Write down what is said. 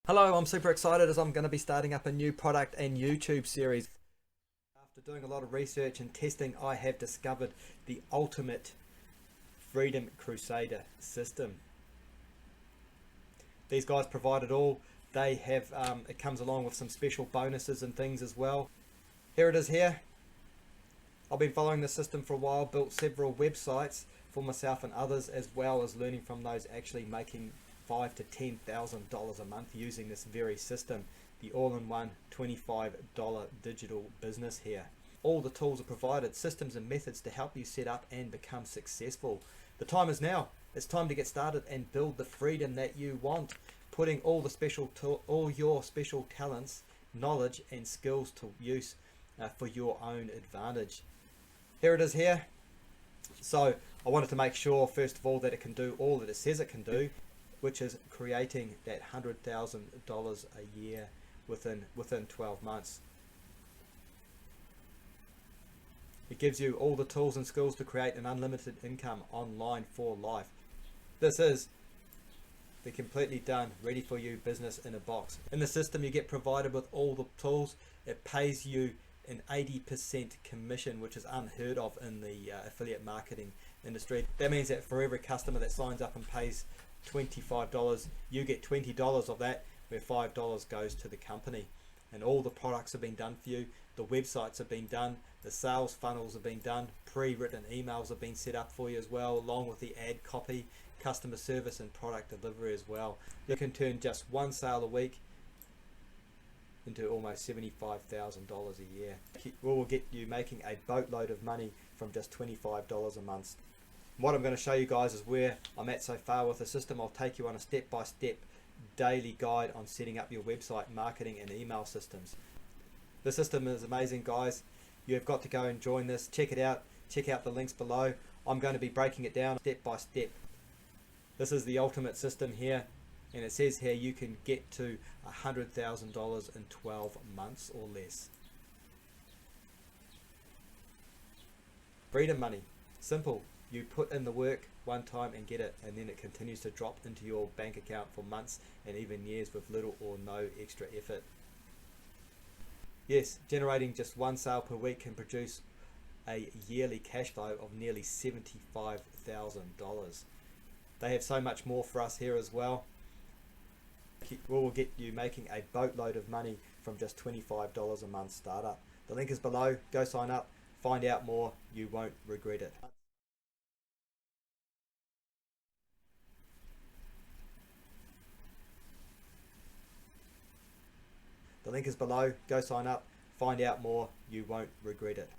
Hello, I'm super excited as I'm going to be starting up a new product and YouTube series. After doing a lot of research and testing, I have discovered the ultimate Freedom Crusader system. These guys provide it all. They have, it comes along with some special bonuses and things as well. Here it is here. I've been following the system for a while, built several websites for myself and others, as well as learning from those actually making $5,000 to $10,000 a month using this very system, the all-in-one $25 digital business here. All the tools are provided, systems and methods to help you set up and become successful. The time is now. It's time to get started and build the freedom that you want, putting all your special talents, knowledge and skills to use for your own advantage. Here it is here. So I wanted to make sure first of all that it can do all that it says it can do, which is creating that $100,000 a year within 12 months. It gives you all the tools and skills to create an unlimited income online for life. This is the completely done, ready for you business in a box. In the system you get provided with all the tools. It pays you an 80% commission, which is unheard of in the affiliate marketing industry. That means that for every customer that signs up and pays $25, you get $20 of that, where $5 goes to the company. And all the products have been done for you. The websites have been done, the sales funnels have been done, pre-written emails have been set up for you as well, along with the ad copy, customer service and product delivery as well. You can turn just one sale a week into almost $75,000 a year. We will get you making a boatload of money from just $25 a month. What I'm going to show you guys is where I'm at so far with the system. I'll take you on a step-by-step daily guide on setting up your website marketing and email systems. The system is amazing, guys. You've got to go and join this. Check it out. Check out the links below. I'm going to be breaking it down step by step. This is the ultimate system here, and it says here you can get to $100,000 in 12 months or less. Freedom money. Simple. You put in the work one time and get it, and then it continues to drop into your bank account for months and even years with little or no extra effort. Yes, generating just one sale per week can produce a yearly cash flow of nearly $75,000. They have so much more for us here as well. We will get you making a boatload of money from just $25 a month startup. The link is below. Go sign up. Find out more. You won't regret it. The link is below. Go sign up. Find out more. You won't regret it.